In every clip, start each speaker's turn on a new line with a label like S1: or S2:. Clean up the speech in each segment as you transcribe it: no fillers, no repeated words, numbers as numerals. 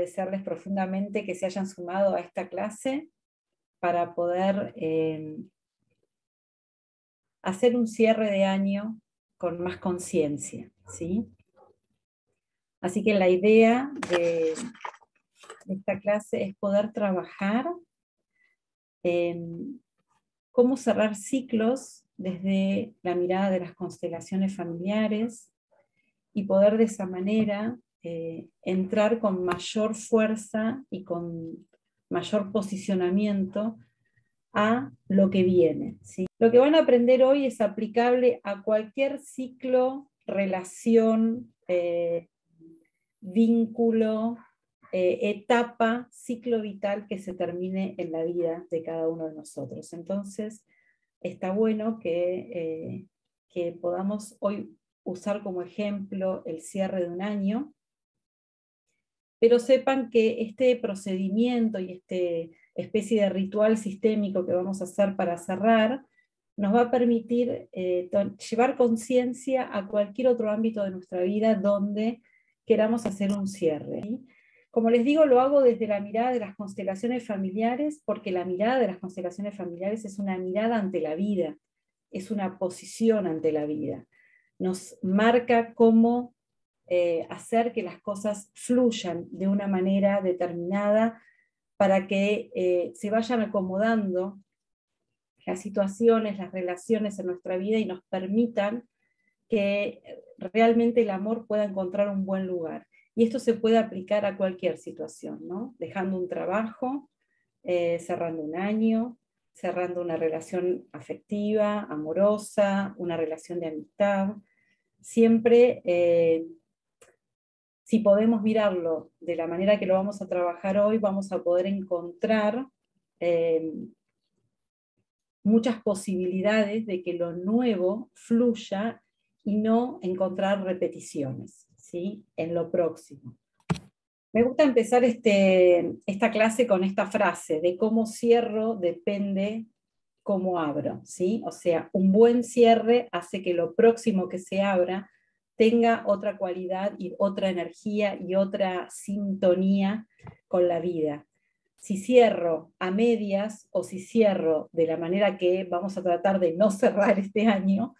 S1: agradecerles profundamente que se hayan sumado a esta clase para poder hacer un cierre de año con más conciencia, ¿sí? Así que la idea de esta clase es poder trabajar en cómo cerrar ciclos desde la mirada de las constelaciones familiares y poder de esa manera entrar con mayor fuerza y con mayor posicionamiento a lo que viene, ¿sí? Lo que van a aprender hoy es aplicable a cualquier ciclo, relación, vínculo, etapa, ciclo vital que se termine en la vida de cada uno de nosotros. Entonces, está bueno que podamos hoy usar como ejemplo el cierre de un año, pero sepan que este procedimiento y esta especie de ritual sistémico que vamos a hacer para cerrar, nos va a permitir llevar conciencia a cualquier otro ámbito de nuestra vida donde queramos hacer un cierre, ¿sí? Como les digo, lo hago desde la mirada de las constelaciones familiares, porque la mirada de las constelaciones familiares es una mirada ante la vida, es una posición ante la vida. Nos marca cómo hacer que las cosas fluyan de una manera determinada para que se vayan acomodando las situaciones, las relaciones en nuestra vida y nos permitan que realmente el amor pueda encontrar un buen lugar. Y esto se puede aplicar a cualquier situación, ¿no? Dejando un trabajo, cerrando un año, cerrando una relación afectiva, amorosa, una relación de amistad. Siempre, si podemos mirarlo de la manera que lo vamos a trabajar hoy, vamos a poder encontrar muchas posibilidades de que lo nuevo fluya y no encontrar repeticiones, ¿sí? En lo próximo. Me gusta empezar esta clase con esta frase, de cómo cierro depende cómo abro, ¿sí? O sea, un buen cierre hace que lo próximo que se abra tenga otra cualidad y otra energía y otra sintonía con la vida. Si cierro a medias o si cierro de la manera que vamos a tratar de no cerrar este año,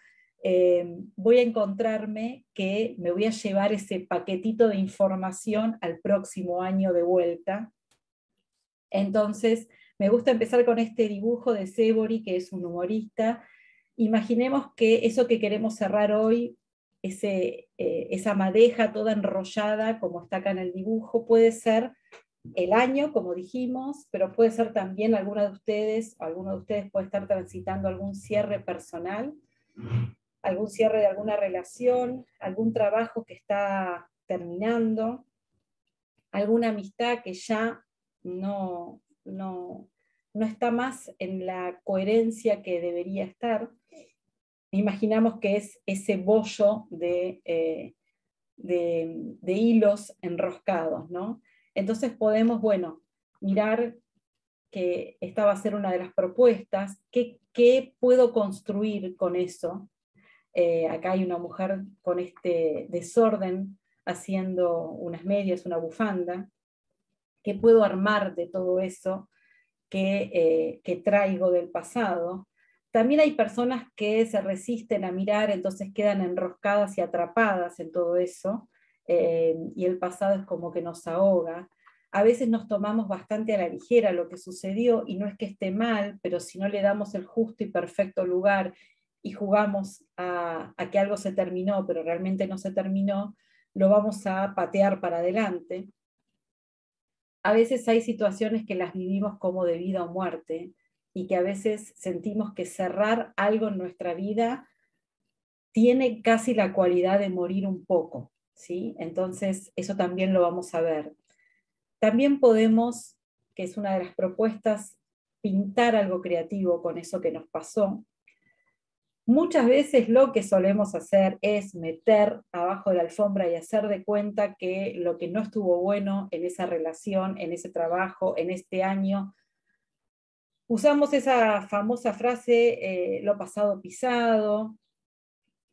S1: voy a encontrarme que me voy a llevar ese paquetito de información al próximo año de vuelta. Entonces, me gusta empezar con este dibujo de Seborri, que es un humorista. Imaginemos que eso que queremos cerrar hoy, esa madeja toda enrollada, como está acá en el dibujo, puede ser el año, como dijimos, pero puede ser también alguno de ustedes puede estar transitando algún cierre personal, algún cierre de alguna relación, algún trabajo que está terminando, alguna amistad que ya no está más en la coherencia que debería estar. Imaginamos que es ese bollo de hilos enroscados, ¿no? Entonces podemos, bueno, mirar que esta va a ser una de las propuestas, ¿qué puedo construir con eso? Acá hay una mujer con este desorden haciendo unas medias, una bufanda. ¿Qué puedo armar de todo eso que traigo del pasado? También hay personas que se resisten a mirar, entonces quedan enroscadas y atrapadas en todo eso, y el pasado es como que nos ahoga. A veces nos tomamos bastante a la ligera lo que sucedió, y no es que esté mal, pero si no le damos el justo y perfecto lugar y jugamos a que algo se terminó, pero realmente no se terminó, lo vamos a patear para adelante. A veces hay situaciones que las vivimos como de vida o muerte, y que a veces sentimos que cerrar algo en nuestra vida tiene casi la cualidad de morir un poco, ¿sí? Entonces, eso también lo vamos a ver. También podemos, que es una de las propuestas, pintar algo creativo con eso que nos pasó. Muchas veces lo que solemos hacer es meter abajo de la alfombra y hacer de cuenta que lo que no estuvo bueno en esa relación, en ese trabajo, en este año, usamos esa famosa frase, lo pasado pisado,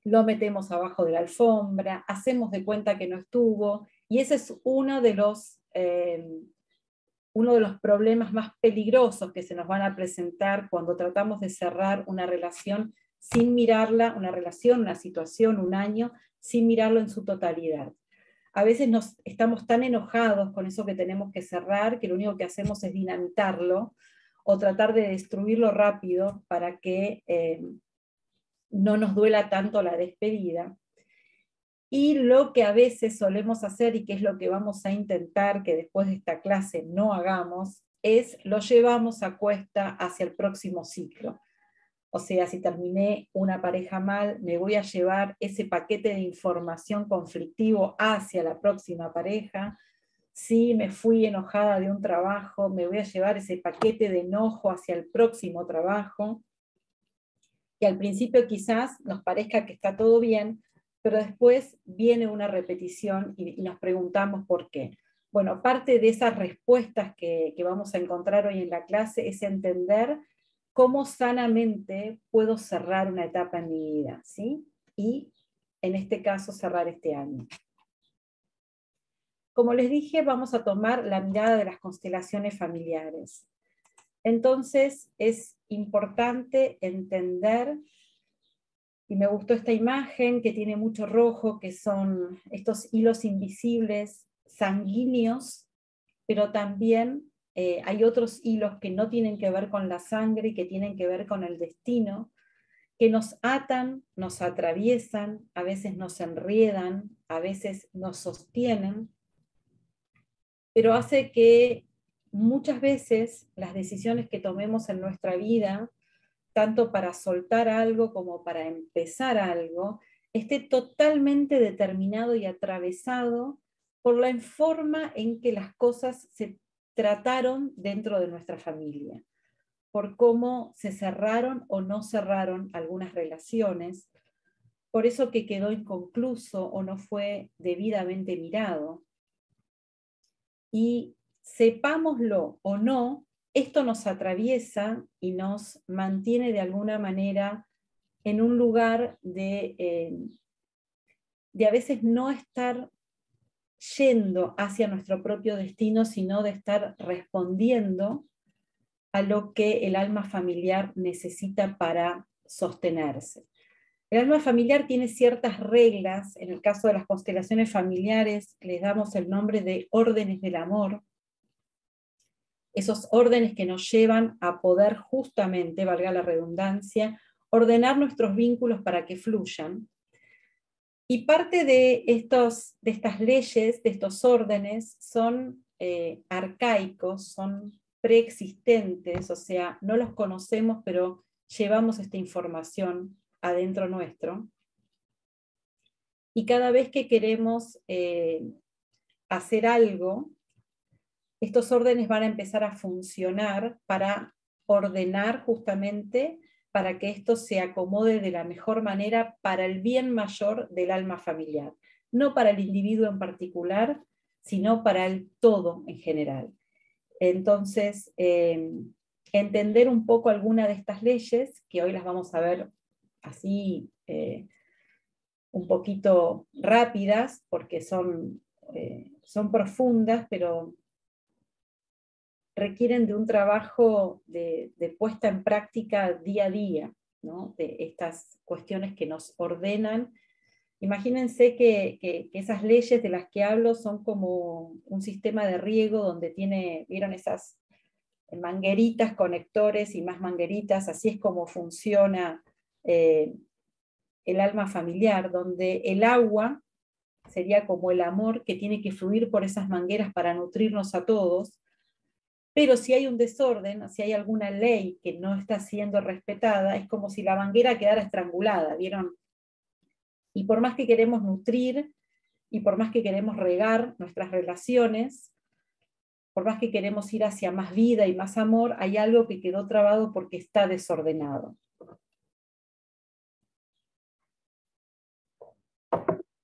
S1: lo metemos abajo de la alfombra, hacemos de cuenta que no estuvo, y ese es uno de los uno de los problemas más peligrosos que se nos van a presentar cuando tratamos de cerrar una relación sin mirarla, una relación, una situación, un año, sin mirarlo en su totalidad. A veces estamos tan enojados con eso que tenemos que cerrar que lo único que hacemos es dinamitarlo o tratar de destruirlo rápido para que no nos duela tanto la despedida. Y lo que a veces solemos hacer, y que es lo que vamos a intentar que después de esta clase no hagamos, es lo llevamos a cuesta hacia el próximo ciclo. O sea, si terminé una pareja mal, me voy a llevar ese paquete de información conflictivo hacia la próxima pareja. Si me fui enojada de un trabajo, me voy a llevar ese paquete de enojo hacia el próximo trabajo. Y al principio quizás nos parezca que está todo bien, pero después viene una repetición y nos preguntamos por qué. Bueno, parte de esas respuestas que vamos a encontrar hoy en la clase es entender cómo sanamente puedo cerrar una etapa en mi vida, ¿sí? Y en este caso cerrar este año. Como les dije, vamos a tomar la mirada de las constelaciones familiares. Entonces es importante entender, y me gustó esta imagen que tiene mucho rojo, que son estos hilos invisibles, sanguíneos, pero también hay otros hilos que no tienen que ver con la sangre, que tienen que ver con el destino, que nos atan, nos atraviesan, a veces nos enriedan, a veces nos sostienen, pero hace que muchas veces las decisiones que tomemos en nuestra vida, tanto para soltar algo como para empezar algo, esté totalmente determinado y atravesado por la forma en que las cosas se trataron dentro de nuestra familia, por cómo se cerraron o no cerraron algunas relaciones, por eso que quedó inconcluso o no fue debidamente mirado. Y sepámoslo o no, esto nos atraviesa y nos mantiene de alguna manera en un lugar de a veces no estar yendo hacia nuestro propio destino, sino de estar respondiendo a lo que el alma familiar necesita para sostenerse. El alma familiar tiene ciertas reglas, en el caso de las constelaciones familiares les damos el nombre de órdenes del amor, esos órdenes que nos llevan a poder justamente, valga la redundancia, ordenar nuestros vínculos para que fluyan. Y parte de estas leyes, de estos órdenes, son arcaicos, son preexistentes, o sea, no los conocemos, pero llevamos esta información adentro nuestro. Y cada vez que queremos hacer algo, estos órdenes van a empezar a funcionar para ordenar justamente para que esto se acomode de la mejor manera para el bien mayor del alma familiar. No para el individuo en particular, sino para el todo en general. Entonces, entender un poco alguna de estas leyes, que hoy las vamos a ver así un poquito rápidas, porque son profundas, pero requieren de un trabajo de puesta en práctica día a día, ¿no? De estas cuestiones que nos ordenan. Imagínense que esas leyes de las que hablo son como un sistema de riego donde ¿vieron esas mangueritas, conectores y más mangueritas? Así es como funciona el alma familiar, donde el agua sería como el amor que tiene que fluir por esas mangueras para nutrirnos a todos. Pero si hay un desorden, si hay alguna ley que no está siendo respetada, es como si la manguera quedara estrangulada, ¿vieron? Y por más que queremos nutrir, y por más que queremos regar nuestras relaciones, por más que queremos ir hacia más vida y más amor, hay algo que quedó trabado porque está desordenado.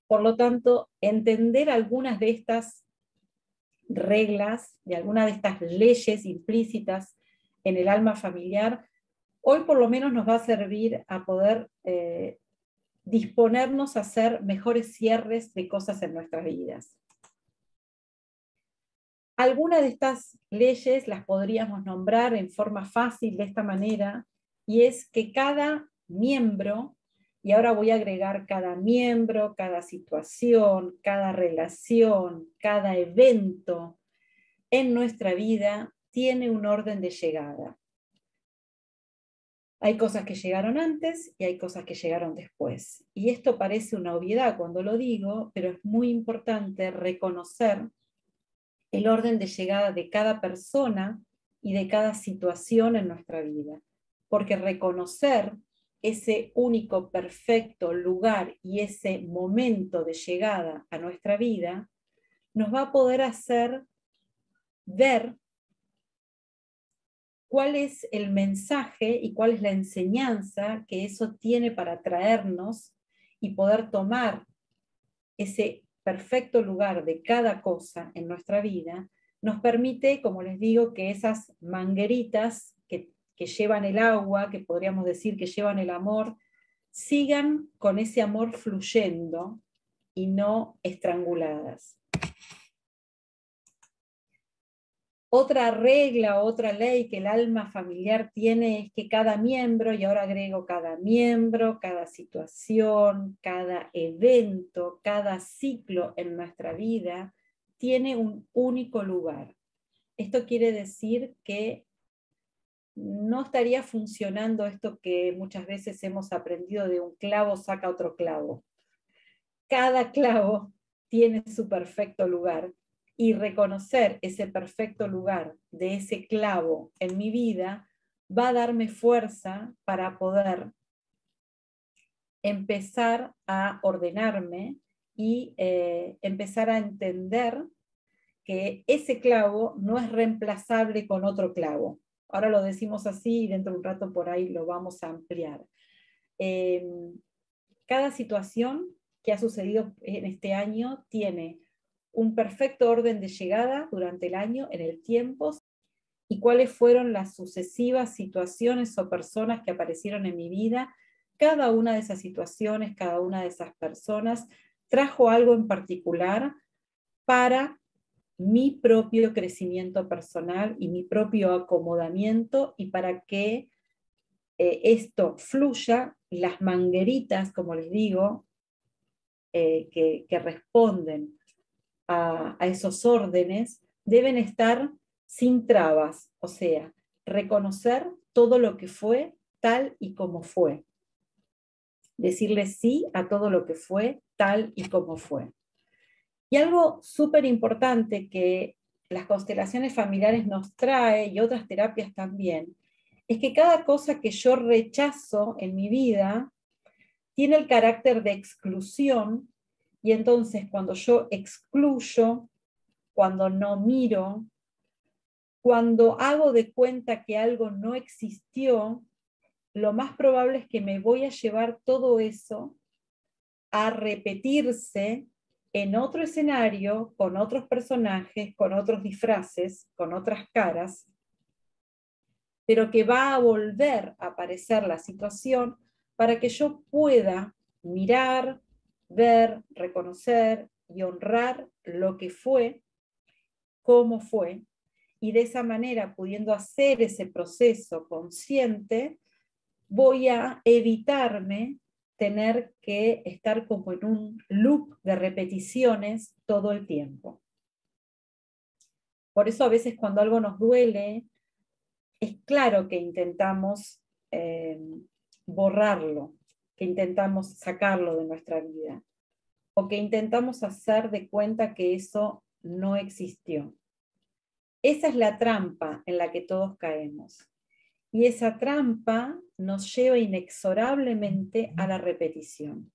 S1: Por lo tanto, entender algunas de estas reglas, de algunas de estas leyes implícitas en el alma familiar, hoy por lo menos nos va a servir a poder disponernos a hacer mejores cierres de cosas en nuestras vidas. Algunas de estas leyes las podríamos nombrar en forma fácil de esta manera, y es que cada miembro, y ahora voy a agregar cada miembro, cada situación, cada relación, cada evento en nuestra vida tiene un orden de llegada. Hay cosas que llegaron antes y hay cosas que llegaron después. Y esto parece una obviedad cuando lo digo, pero es muy importante reconocer el orden de llegada de cada persona y de cada situación en nuestra vida. Porque reconocer ese único, perfecto lugar y ese momento de llegada a nuestra vida nos va a poder hacer ver cuál es el mensaje y cuál es la enseñanza que eso tiene para traernos y poder tomar ese perfecto lugar de cada cosa en nuestra vida, nos permite, como les digo, que esas mangueritas que llevan el agua, que podríamos decir que llevan el amor, sigan con ese amor fluyendo y no estranguladas. Otra regla, otra ley que el alma familiar tiene es que cada miembro, y ahora agrego cada miembro, cada situación, cada evento, cada ciclo en nuestra vida, tiene un único lugar. Esto quiere decir que no estaría funcionando esto que muchas veces hemos aprendido de un clavo saca otro clavo. Cada clavo tiene su perfecto lugar. Y reconocer ese perfecto lugar de ese clavo en mi vida va a darme fuerza para poder empezar a ordenarme y empezar a entender que ese clavo no es reemplazable con otro clavo. Ahora lo decimos así y dentro de un rato por ahí lo vamos a ampliar. Cada situación que ha sucedido en este año tiene un perfecto orden de llegada durante el año, en el tiempo, y cuáles fueron las sucesivas situaciones o personas que aparecieron en mi vida. Cada una de esas situaciones, cada una de esas personas trajo algo en particular para mi propio crecimiento personal y mi propio acomodamiento y para que esto fluya, las mangueritas, como les digo, que responden a esos órdenes deben estar sin trabas, o sea, reconocer todo lo que fue tal y como fue. Decirle sí a todo lo que fue tal y como fue. Y algo súper importante que las constelaciones familiares nos trae y otras terapias también, es que cada cosa que yo rechazo en mi vida tiene el carácter de exclusión. Y entonces cuando yo excluyo, cuando no miro, cuando hago de cuenta que algo no existió, lo más probable es que me voy a llevar todo eso a repetirse en otro escenario, con otros personajes, con otros disfraces, con otras caras, pero que va a volver a aparecer la situación para que yo pueda mirar, ver, reconocer y honrar lo que fue, cómo fue, y de esa manera, pudiendo hacer ese proceso consciente, voy a evitarme tener que estar como en un loop de repeticiones todo el tiempo. Por eso a veces cuando algo nos duele, es claro que intentamos borrarlo, que intentamos sacarlo de nuestra vida, o que intentamos hacer de cuenta que eso no existió. Esa es la trampa en la que todos caemos. Y esa trampa nos lleva inexorablemente a la repetición.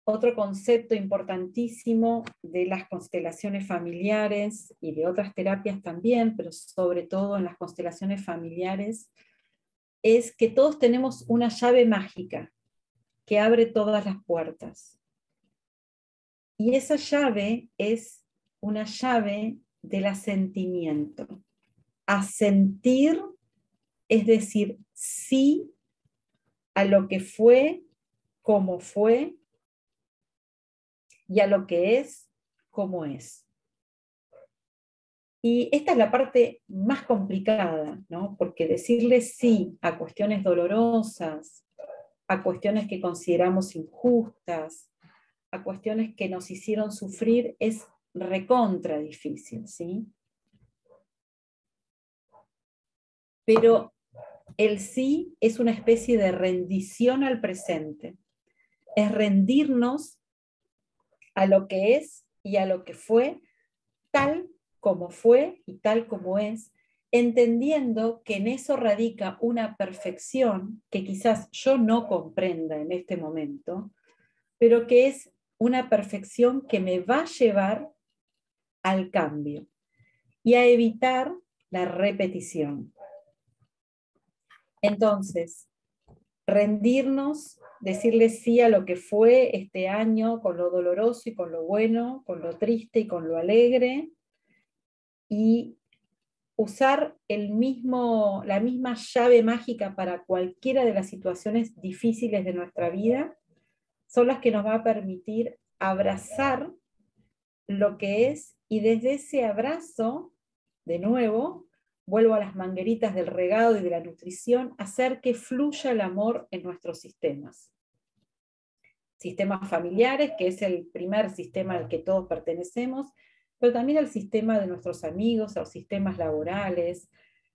S1: Otro concepto importantísimo de las constelaciones familiares y de otras terapias también, pero sobre todo en las constelaciones familiares, es que todos tenemos una llave mágica que abre todas las puertas. Y esa llave es una llave del asentimiento. Asentir es decir sí a lo que fue, como fue y a lo que es como es. Y esta es la parte más complicada, ¿no? Porque decirle sí a cuestiones dolorosas, a cuestiones que consideramos injustas, a cuestiones que nos hicieron sufrir, es recontra difícil, ¿sí? Pero el sí es una especie de rendición al presente. Es rendirnos a lo que es y a lo que fue, tal como fue y tal como es, entendiendo que en eso radica una perfección que quizás yo no comprenda en este momento, pero que es una perfección que me va a llevar al cambio y a evitar la repetición. Entonces, rendirnos, decirle sí a lo que fue este año, con lo doloroso y con lo bueno, con lo triste y con lo alegre, y usar la misma llave mágica para cualquiera de las situaciones difíciles de nuestra vida, son las que nos va a permitir abrazar lo que es, y desde ese abrazo, de nuevo, vuelvo a las mangueritas del regado y de la nutrición, hacer que fluya el amor en nuestros sistemas. Sistemas familiares, que es el primer sistema al que todos pertenecemos, pero también al sistema de nuestros amigos, a los sistemas laborales,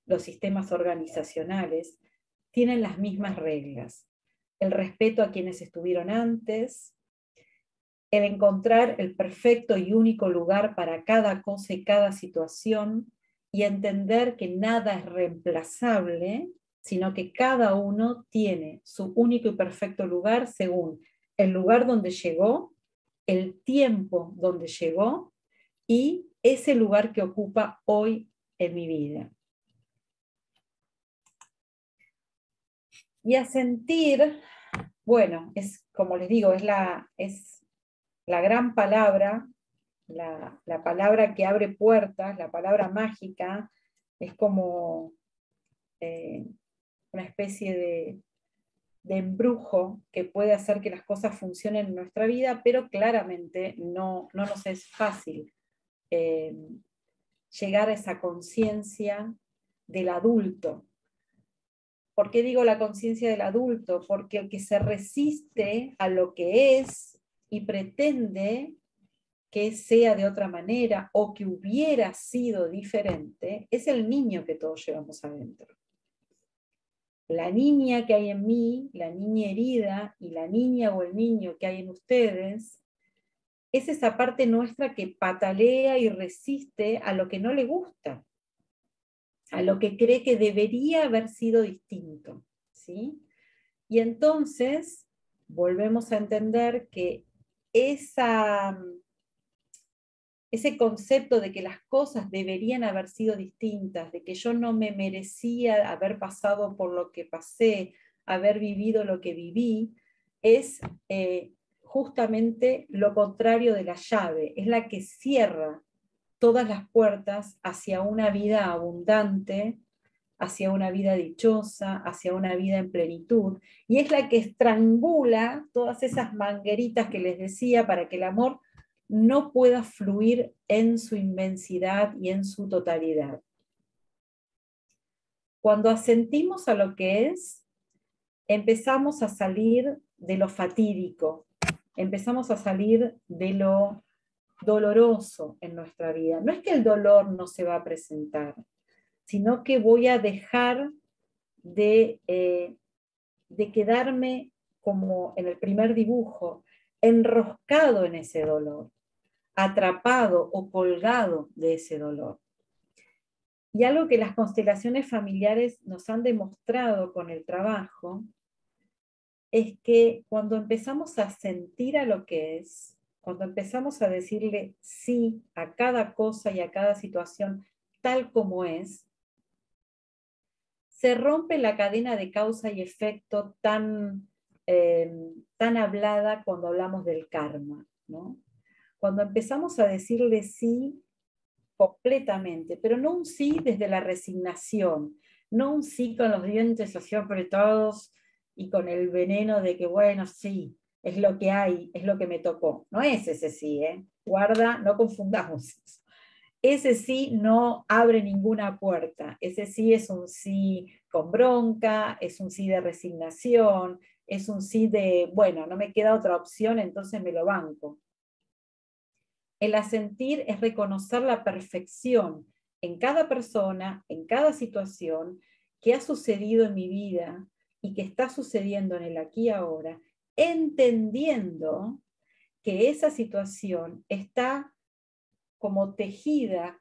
S1: los sistemas organizacionales, tienen las mismas reglas. El respeto a quienes estuvieron antes, el encontrar el perfecto y único lugar para cada cosa y cada situación, y entender que nada es reemplazable, sino que cada uno tiene su único y perfecto lugar según el lugar donde llegó, el tiempo donde llegó y ese lugar que ocupa hoy en mi vida. Y a sentir, bueno, es como les digo, es la gran palabra, la palabra que abre puertas, la palabra mágica, es como una especie de embrujo que puede hacer que las cosas funcionen en nuestra vida, pero claramente no nos es fácil llegar a esa conciencia del adulto. ¿Por qué digo la conciencia del adulto? Porque el que se resiste a lo que es y pretende que sea de otra manera o que hubiera sido diferente, es el niño que todos llevamos adentro. La niña que hay en mí, la niña herida, y la niña o el niño que hay en ustedes, es esa parte nuestra que patalea y resiste a lo que no le gusta, a lo que cree que debería haber sido distinto, ¿sí? Y entonces volvemos a entender que ese concepto de que las cosas deberían haber sido distintas, de que yo no me merecía haber pasado por lo que pasé, haber vivido lo que viví, es justamente lo contrario de la llave, es la que cierra todas las puertas hacia una vida abundante, hacia una vida dichosa, hacia una vida en plenitud, y es la que estrangula todas esas mangueritas que les decía para que el amor no pueda fluir en su inmensidad y en su totalidad. Cuando asentimos a lo que es, empezamos a salir de lo fatídico, empezamos a salir de lo doloroso en nuestra vida. No es que el dolor no se va a presentar, sino que voy a dejar de quedarme, como en el primer dibujo, enroscado en ese dolor, atrapado o colgado de ese dolor. Y algo que las constelaciones familiares nos han demostrado con el trabajo es que cuando empezamos a sentir a lo que es, cuando empezamos a decirle sí a cada cosa y a cada situación tal como es, se rompe la cadena de causa y efecto tan hablada cuando hablamos del karma, ¿no? Cuando empezamos a decirle sí completamente, pero no un sí desde la resignación, no un sí con los dientes así apretados y con el veneno de que, bueno, sí, es lo que hay, es lo que me tocó. No es ese sí, ¿eh? Guarda, no confundamos eso. Ese sí no abre ninguna puerta. Ese sí es un sí con bronca, es un sí de resignación, es un sí de, bueno, no me queda otra opción, entonces me lo banco. El asentir es reconocer la perfección en cada persona, en cada situación que ha sucedido en mi vida y que está sucediendo en el aquí y ahora, entendiendo que esa situación está como tejida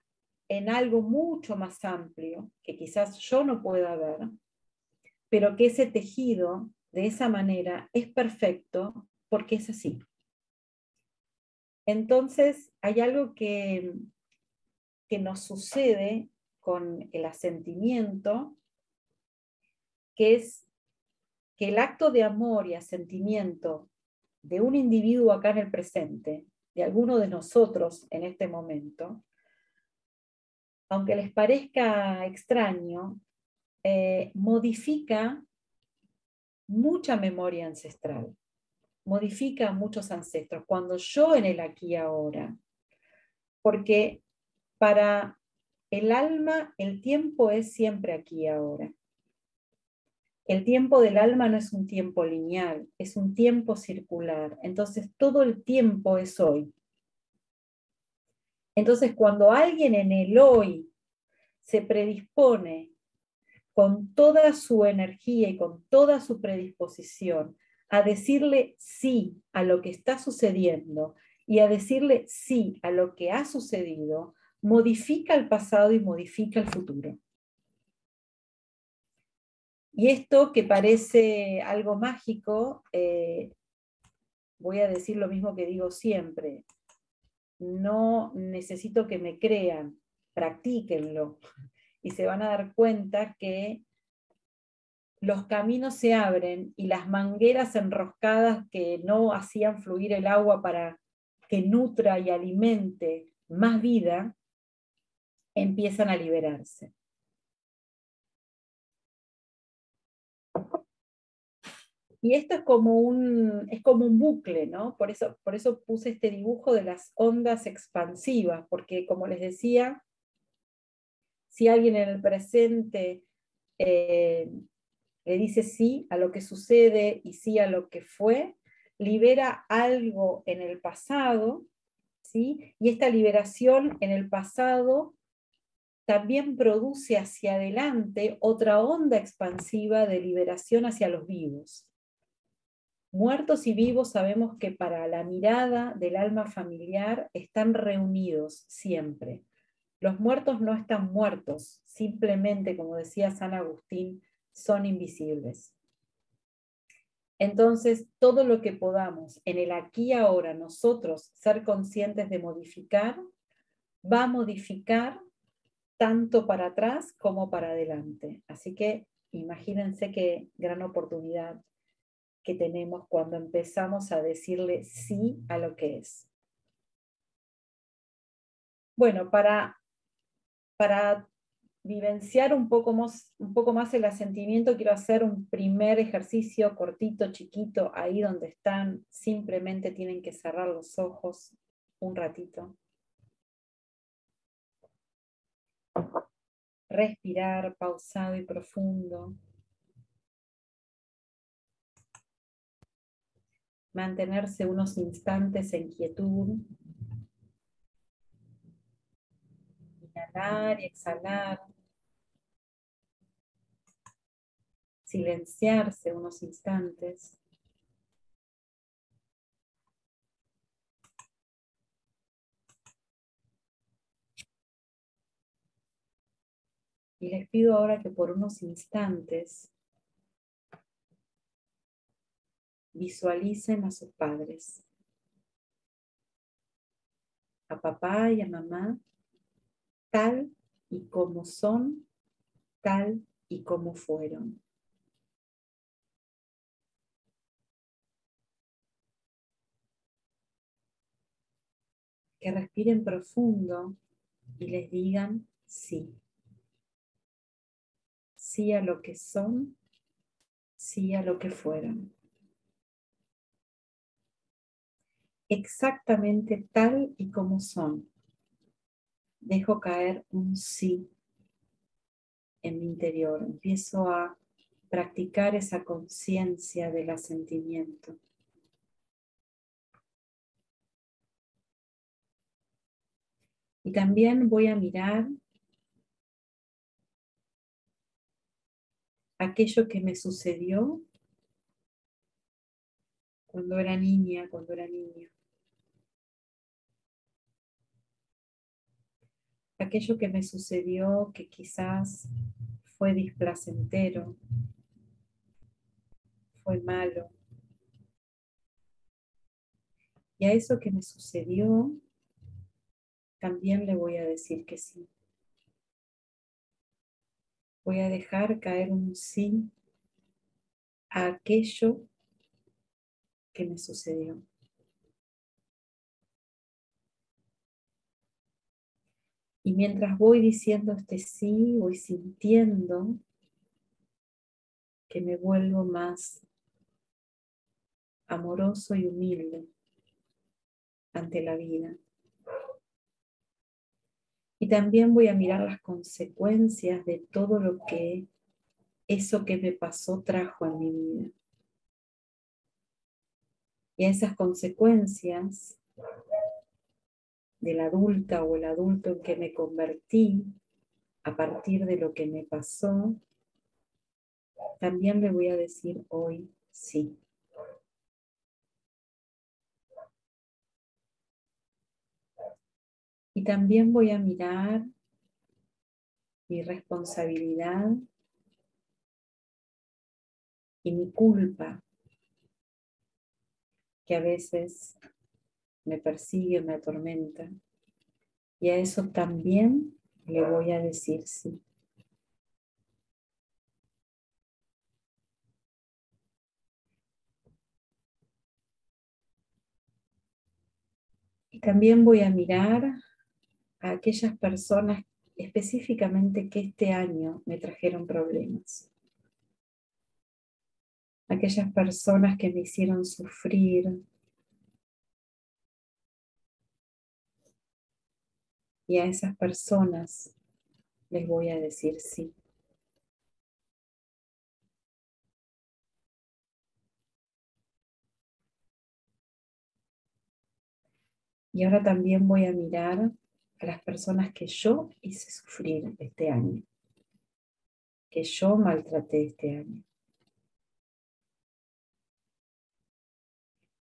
S1: en algo mucho más amplio, que quizás yo no pueda ver, pero que ese tejido de esa manera es perfecto porque es así. Entonces, hay algo que nos sucede con el asentimiento, que es que el acto de amor y asentimiento de un individuo acá en el presente, de alguno de nosotros en este momento, aunque les parezca extraño, modifica mucha memoria ancestral, modifica a muchos ancestros. Cuando yo en el aquí y ahora, porque para el alma el tiempo es siempre aquí y ahora. El tiempo del alma no es un tiempo lineal, es un tiempo circular. Entonces todo el tiempo es hoy. Entonces cuando alguien en el hoy se predispone con toda su energía y con toda su predisposición a decirle sí a lo que está sucediendo y a decirle sí a lo que ha sucedido, modifica el pasado y modifica el futuro. Y esto que parece algo mágico, voy a decir lo mismo que digo siempre, no necesito que me crean, practíquenlo y se van a dar cuenta que los caminos se abren y las mangueras enroscadas que no hacían fluir el agua para que nutra y alimente más vida, empiezan a liberarse. Y esto es como un bucle, ¿no? Por eso puse este dibujo de las ondas expansivas, porque como les decía, si alguien en el presente eh, le dice sí a lo que sucede y sí a lo que fue, libera algo en el pasado, ¿sí? Y esta liberación en el pasado también produce hacia adelante otra onda expansiva de liberación hacia los vivos. Muertos y vivos sabemos que para la mirada del alma familiar están reunidos siempre. Los muertos no están muertos, simplemente, como decía San Agustín, son invisibles. Entonces, todo lo que podamos en el aquí y ahora nosotros ser conscientes de modificar, va a modificar tanto para atrás como para adelante. Así que imagínense qué gran oportunidad que tenemos cuando empezamos a decirle sí a lo que es. Bueno, para vivenciar un poco más el asentimiento, quiero hacer un primer ejercicio cortito, chiquito, ahí donde están. Simplemente tienen que cerrar los ojos un ratito. Respirar pausado y profundo. Mantenerse unos instantes en quietud. Inhalar y exhalar. Silenciarse unos instantes. Y les pido ahora que por unos instantes visualicen a sus padres, a papá y a mamá, tal y como son, tal y como fueron. Que respiren profundo y les digan sí. Sí a lo que son, sí a lo que fueron. exactamente tal y como son. Dejo caer un sí en mi interior. Empiezo a practicar esa conciencia del asentimiento. Y también voy a mirar aquello que me sucedió cuando era niña, cuando era niño. Aquello que me sucedió que quizás fue displacentero, fue malo. Y a eso que me sucedió, también le voy a decir que sí. Voy a dejar caer un sí a aquello que me sucedió. Y mientras voy diciendo este sí, voy sintiendo que me vuelvo más amoroso y humilde ante la vida. Y también voy a mirar las consecuencias de todo lo que eso que me pasó trajo en mi vida. Y a esas consecuencias de la adulta o el adulto en que me convertí a partir de lo que me pasó, también le voy a decir hoy sí. Y también voy a mirar mi responsabilidad y mi culpa, que a veces me persigue, me atormenta. Y a eso también le voy a decir sí. Y también voy a mirar a aquellas personas específicamente que este año me trajeron problemas. Aquellas personas que me hicieron sufrir. Y a esas personas les voy a decir sí. Y ahora también voy a mirar a las personas que yo hice sufrir este año, que yo maltraté este año.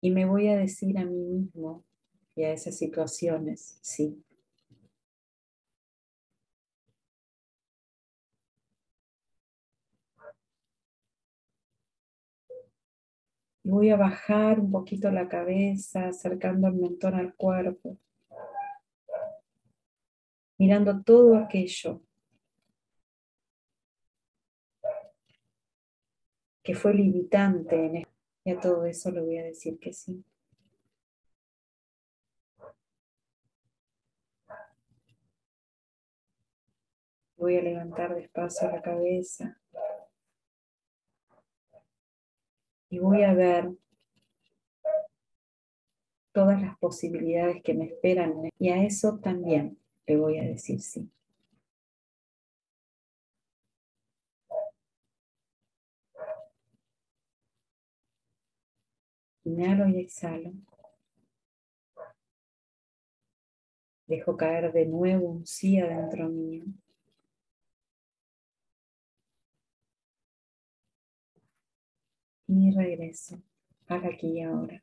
S1: Y me voy a decir a mí mismo y a esas situaciones, sí. Y voy a bajar un poquito la cabeza, acercando el mentón al cuerpo, mirando todo aquello que fue limitante en esto. Y a todo eso le voy a decir que sí. Voy a levantar despacio la cabeza y voy a ver todas las posibilidades que me esperan. Y a eso también le voy a decir sí. Inhalo y exhalo. Dejo caer de nuevo un sí adentro mío. Y regreso al aquí y ahora.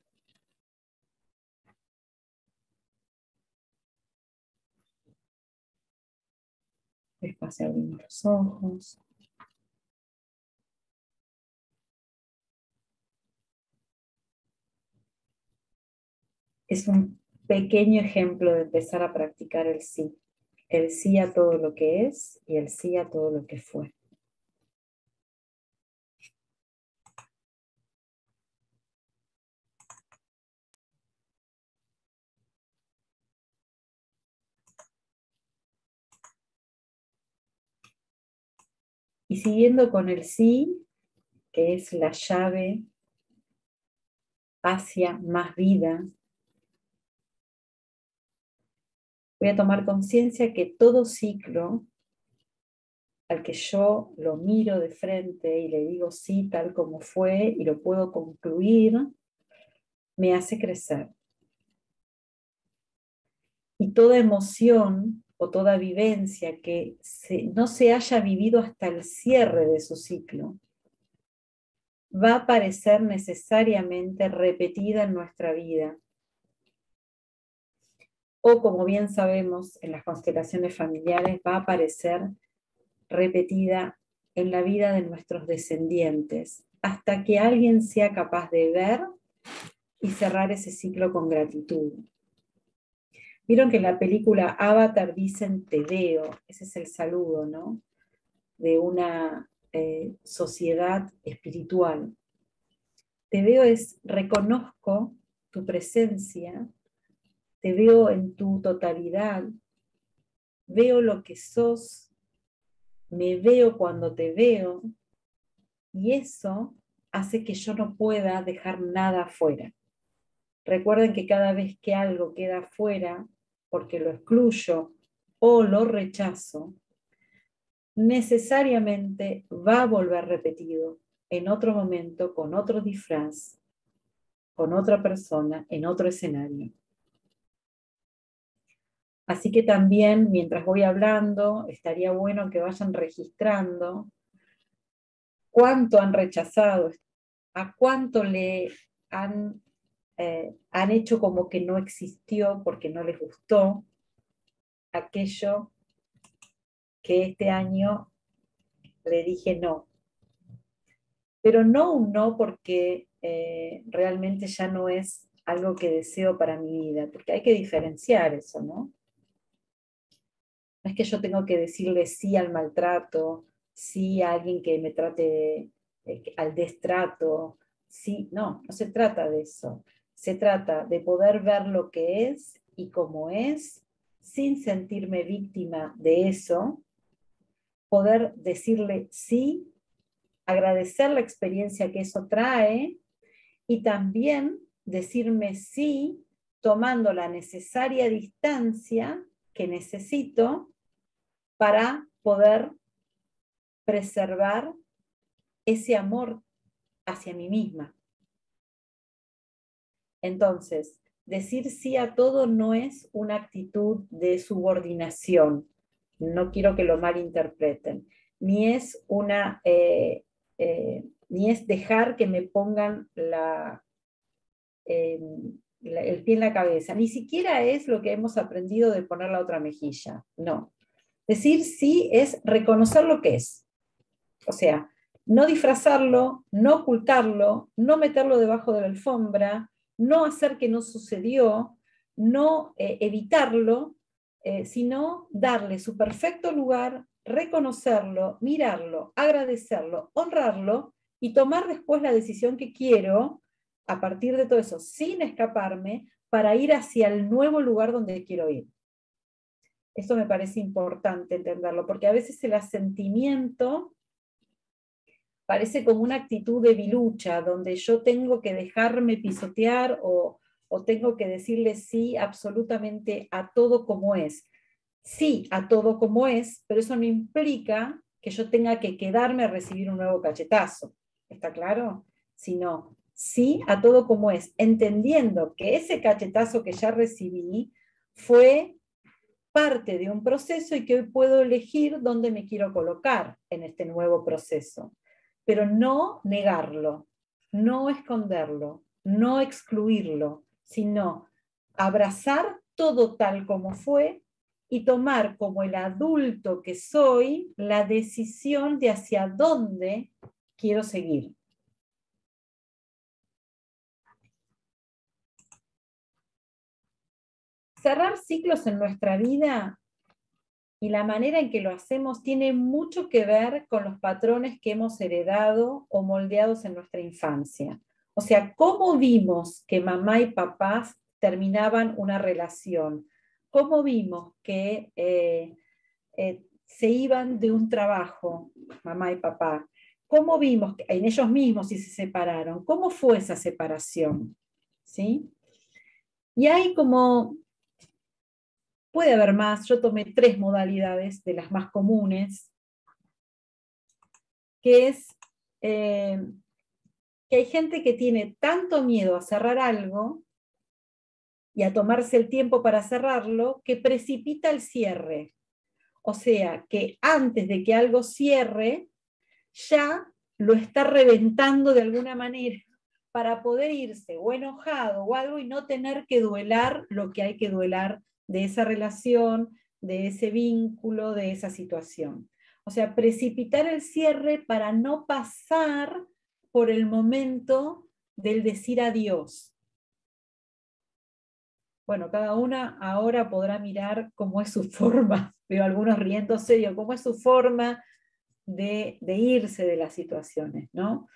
S1: Despacio abrimos los ojos. Es un pequeño ejemplo de empezar a practicar el sí. El sí a todo lo que es y el sí a todo lo que fue. Y siguiendo con el sí, que es la llave hacia más vida, Voy a tomar conciencia que todo ciclo al que yo lo miro de frente y le digo sí, tal como fue, y lo puedo concluir, me hace crecer. Y toda emoción o toda vivencia que no se haya vivido hasta el cierre de su ciclo, va a aparecer necesariamente repetida en nuestra vida. O, como bien sabemos, en las constelaciones familiares va a aparecer repetida en la vida de nuestros descendientes, hasta que alguien sea capaz de ver y cerrar ese ciclo con gratitud. Vieron que en la película Avatar dicen te veo, ese es el saludo, ¿no? De una sociedad espiritual. Te veo es reconozco tu presencia, te veo en tu totalidad, veo lo que sos, me veo cuando te veo, y eso hace que yo no pueda dejar nada afuera. Recuerden que cada vez que algo queda afuera, porque lo excluyo o lo rechazo, necesariamente va a volver repetido en otro momento, con otro disfraz, con otra persona, en otro escenario. Así que también, mientras voy hablando, estaría bueno que vayan registrando cuánto han rechazado, a cuánto le han hecho como que no existió porque no les gustó aquello que este año le dije no. Pero no un no porque realmente ya no es algo que deseo para mi vida, porque hay que diferenciar eso, ¿no? No es que yo tengo que decirle sí al maltrato, sí a alguien que me trate al destrato, sí, no se trata de eso. Se trata de poder ver lo que es y cómo es, sin sentirme víctima de eso, poder decirle sí, agradecer la experiencia que eso trae y también decirme sí, tomando la necesaria distancia que necesito para poder preservar ese amor hacia mí misma. Entonces, decir sí a todo no es una actitud de subordinación, no quiero que lo malinterpreten, ni es ni es dejar que me pongan el pie en la cabeza, ni siquiera es lo que hemos aprendido de poner la otra mejilla, no. Decir sí es reconocer lo que es, o sea, no disfrazarlo, no ocultarlo, no meterlo debajo de la alfombra, no hacer que no sucedió, no evitarlo, sino darle su perfecto lugar, reconocerlo, mirarlo, agradecerlo, honrarlo y tomar después la decisión que quiero a partir de todo eso, sin escaparme, para ir hacia el nuevo lugar donde quiero ir. Esto me parece importante entenderlo, porque a veces el asentimiento parece como una actitud debilucha, donde yo tengo que dejarme pisotear o tengo que decirle sí absolutamente a todo como es. Sí a todo como es, pero eso no implica que yo tenga que quedarme a recibir un nuevo cachetazo. ¿Está claro? Sino sí a todo como es, entendiendo que ese cachetazo que ya recibí fue parte de un proceso y que hoy puedo elegir dónde me quiero colocar en este nuevo proceso. Pero no negarlo, no esconderlo, no excluirlo, sino abrazar todo tal como fue y tomar como el adulto que soy la decisión de hacia dónde quiero seguir. Cerrar ciclos en nuestra vida y la manera en que lo hacemos tiene mucho que ver con los patrones que hemos heredado o moldeados en nuestra infancia. O sea, cómo vimos que mamá y papá terminaban una relación, cómo vimos que se iban de un trabajo, mamá y papá, cómo vimos que en ellos mismos si se separaron, cómo fue esa separación, ¿sí? Y hay como Puede haber más, yo tomé 3 modalidades de las más comunes, que es que hay gente que tiene tanto miedo a cerrar algo y a tomarse el tiempo para cerrarlo, que precipita el cierre. O sea, que antes de que algo cierre, ya lo está reventando de alguna manera para poder irse o enojado o algo y no tener que duelar lo que hay que duelar de esa relación, de ese vínculo, de esa situación. O sea, precipitar el cierre para no pasar por el momento del decir adiós. Bueno, cada una ahora podrá mirar cómo es su forma, veo algunos riéndose, digo, cómo es su forma de irse de las situaciones, ¿no?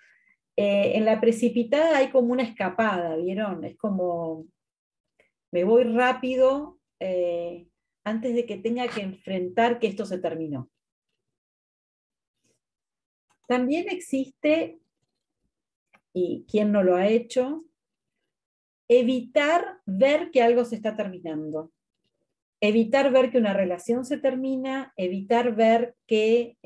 S1: En la precipitada hay como una escapada, ¿vieron? Es como, me voy rápido antes de que tenga que enfrentar que esto se terminó. También existe, y quién no lo ha hecho, evitar ver que algo se está terminando. Evitar ver que una relación se termina, evitar ver que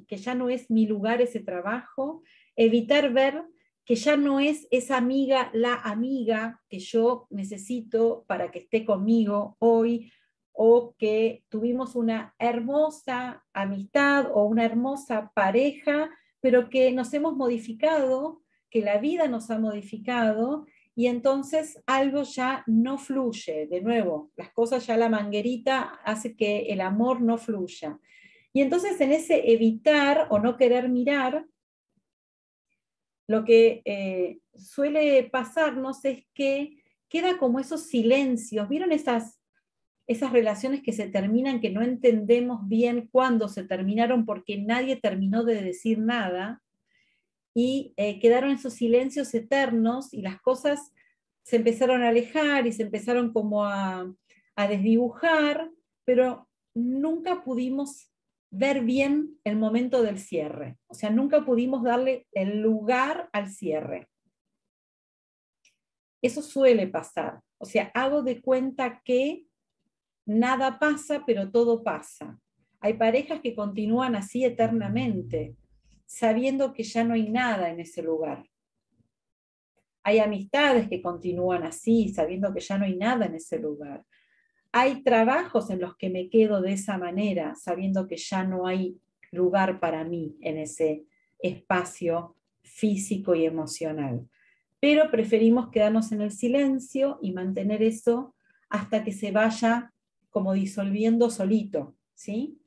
S1: ya no es mi lugar ese trabajo, evitar ver que ya no es esa amiga la amiga que yo necesito para que esté conmigo hoy, o que tuvimos una hermosa amistad o una hermosa pareja, pero que nos hemos modificado, que la vida nos ha modificado y entonces algo ya no fluye. De nuevo, las cosas ya la manguerita hace que el amor no fluya. Y entonces en ese evitar o no querer mirar, lo que suele pasarnos es que queda como esos silencios. ¿Vieron esas relaciones que se terminan, que no entendemos bien cuándo se terminaron porque nadie terminó de decir nada? Y quedaron esos silencios eternos y las cosas se empezaron a alejar y se empezaron como a desdibujar, pero nunca pudimos ver bien el momento del cierre. O sea, nunca pudimos darle el lugar al cierre. Eso suele pasar. O sea, hago de cuenta que nada pasa, pero todo pasa. Hay parejas que continúan así eternamente, sabiendo que ya no hay nada en ese lugar. Hay amistades que continúan así, sabiendo que ya no hay nada en ese lugar. Hay trabajos en los que me quedo de esa manera, sabiendo que ya no hay lugar para mí en ese espacio físico y emocional. Pero preferimos quedarnos en el silencio y mantener eso hasta que se vaya como disolviendo solito, ¿sí?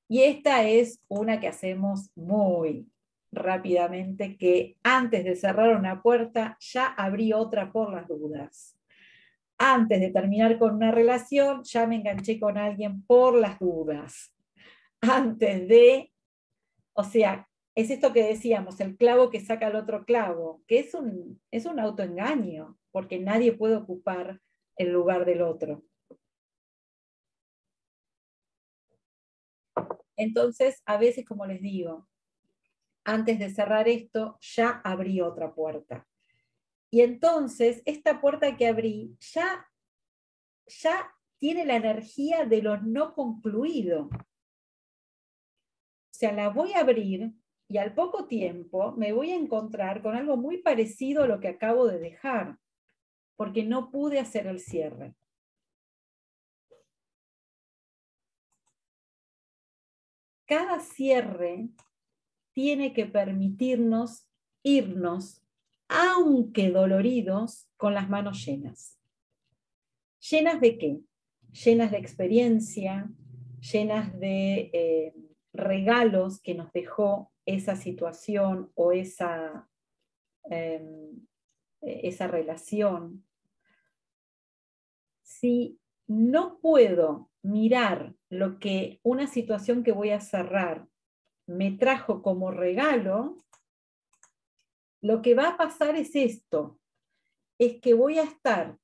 S1: Y esta es una que hacemos muy rápidamente, que antes de cerrar una puerta ya abrí otra por las dudas. Antes de terminar con una relación ya me enganché con alguien por las dudas. Antes de, o sea, es esto que decíamos, el clavo que saca el otro clavo, que es un autoengaño, porque nadie puede ocupar el lugar del otro. Entonces, a veces, como les digo, antes de cerrar esto, ya abrí otra puerta. Y entonces, esta puerta que abrí ya tiene la energía de lo no concluido. O sea, la voy a abrir y al poco tiempo me voy a encontrar con algo muy parecido a lo que acabo de dejar, porque no pude hacer el cierre. Cada cierre tiene que permitirnos irnos, aunque doloridos, con las manos llenas. ¿Llenas de qué? Llenas de experiencia, llenas de regalos que nos dejó esa situación o esa relación. Si no puedo mirar lo que una situación que voy a cerrar me trajo como regalo, lo que va a pasar es esto, es que voy a estar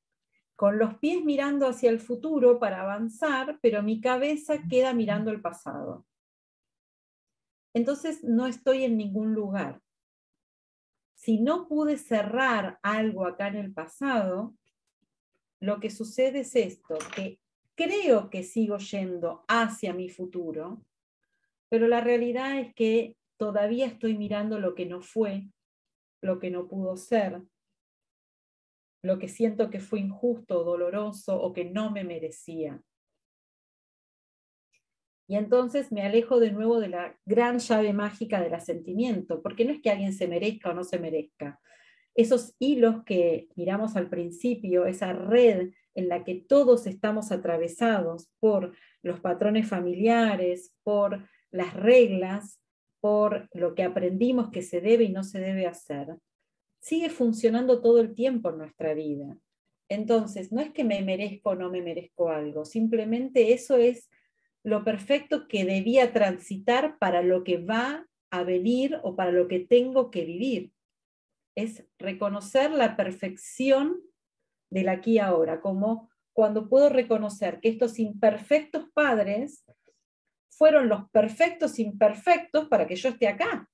S1: con los pies mirando hacia el futuro para avanzar, pero mi cabeza queda mirando el pasado. Entonces no estoy en ningún lugar. Si no pude cerrar algo acá en el pasado, lo que sucede es esto, que creo que sigo yendo hacia mi futuro, pero la realidad es que todavía estoy mirando lo que no fue, lo que no pudo ser, lo que siento que fue injusto, doloroso o que no me merecía. Y entonces me alejo de nuevo de la gran llave mágica del asentimiento, porque no es que alguien se merezca o no se merezca. Esos hilos que miramos al principio, esa red en la que todos estamos atravesados por los patrones familiares, por las reglas, por lo que aprendimos que se debe y no se debe hacer, sigue funcionando todo el tiempo en nuestra vida. Entonces, no es que me merezco o no me merezco algo, simplemente eso es lo perfecto que debía transitar para lo que va a venir o para lo que tengo que vivir. Es reconocer la perfección del aquí y ahora, como cuando puedo reconocer que estos imperfectos padres fueron los perfectos imperfectos para que yo esté acá.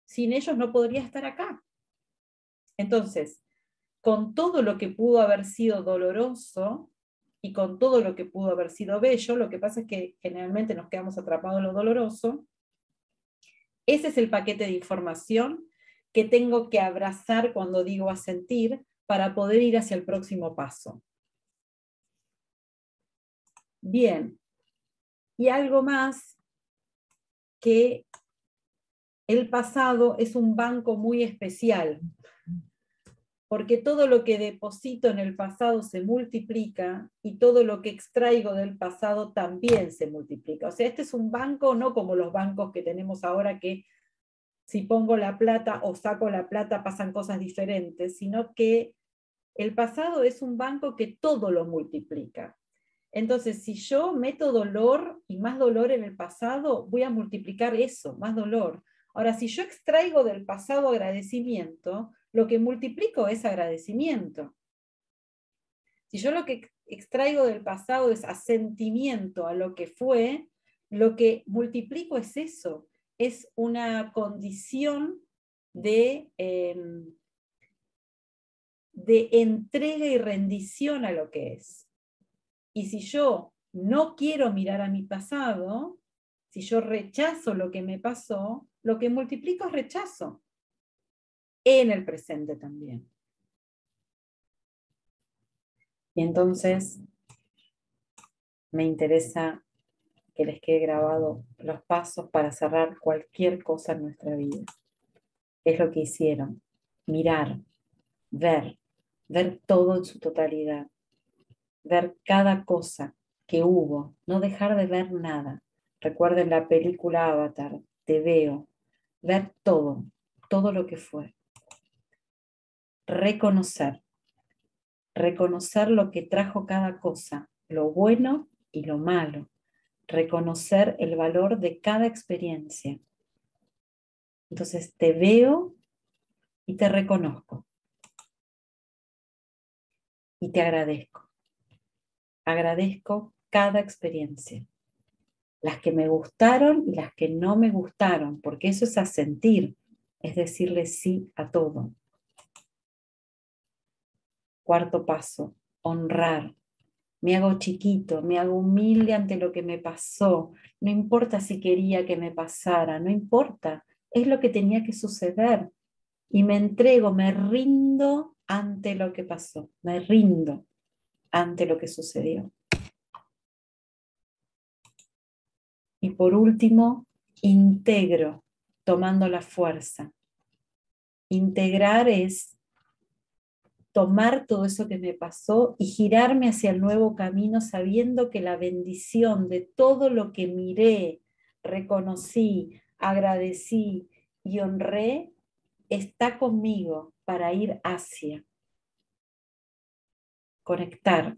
S1: Sin ellos no podría estar acá. Entonces, con todo lo que pudo haber sido doloroso y con todo lo que pudo haber sido bello, lo que pasa es que generalmente nos quedamos atrapados en lo doloroso. Ese es el paquete de información que tengo que abrazar cuando digo asentir para poder ir hacia el próximo paso. Bien, y algo más, que el pasado es un banco muy especial, porque todo lo que deposito en el pasado se multiplica y todo lo que extraigo del pasado también se multiplica. O sea, este es un banco no como los bancos que tenemos ahora, que si pongo la plata o saco la plata pasan cosas diferentes, sino que el pasado es un banco que todo lo multiplica. Entonces, si yo meto dolor y más dolor en el pasado, voy a multiplicar eso, más dolor. Ahora, si yo extraigo del pasado agradecimiento, lo que multiplico es agradecimiento. Si yo lo que extraigo del pasado es asentimiento a lo que fue, lo que multiplico es eso, es una condición de entrega y rendición a lo que es. Y si yo no quiero mirar a mi pasado, si yo rechazo lo que me pasó, lo que multiplico es rechazo. En el presente también. Y entonces me interesa que les quede grabado los pasos para cerrar cualquier cosa en nuestra vida. Es lo que hicieron. Mirar, ver todo en su totalidad. Ver cada cosa que hubo, no dejar de ver nada. Recuerden la película Avatar, te veo, ver todo lo que fue. Reconocer lo que trajo cada cosa, lo bueno y lo malo. Reconocer el valor de cada experiencia. Entonces te veo y te reconozco. Y te agradezco. Agradezco cada experiencia. Las que me gustaron y las que no me gustaron, porque eso es asentir, es decirle sí a todo. Cuarto paso, honrar. Me hago chiquito, me hago humilde ante lo que me pasó. No importa si quería que me pasara, no importa, es lo que tenía que suceder. Y me entrego, me rindo ante lo que pasó, me rindo ante lo que sucedió. Y por último, integro, tomando la fuerza. Integrar es tomar todo eso que me pasó y girarme hacia el nuevo camino sabiendo que la bendición de todo lo que miré, reconocí, agradecí y honré está conmigo para ir hacia. Conectar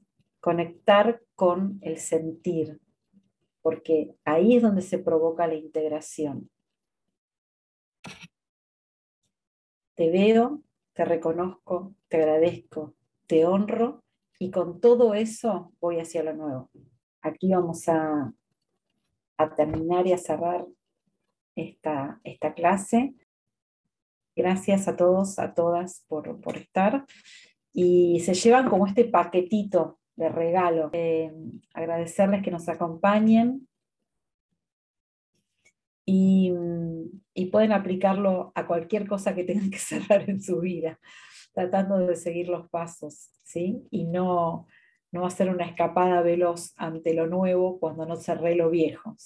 S1: con el sentir, porque ahí es donde se provoca la integración. Te veo, te reconozco, te agradezco, te honro y con todo eso voy hacia lo nuevo. Aquí vamos a terminar y a cerrar esta clase. Gracias a todos, a todas por estar y se llevan como este paquetito de regalo. Agradecerles que nos acompañen y pueden aplicarlo a cualquier cosa que tengan que cerrar en su vida, tratando de seguir los pasos, ¿sí? Y no hacer una escapada veloz ante lo nuevo cuando no cerré lo viejo.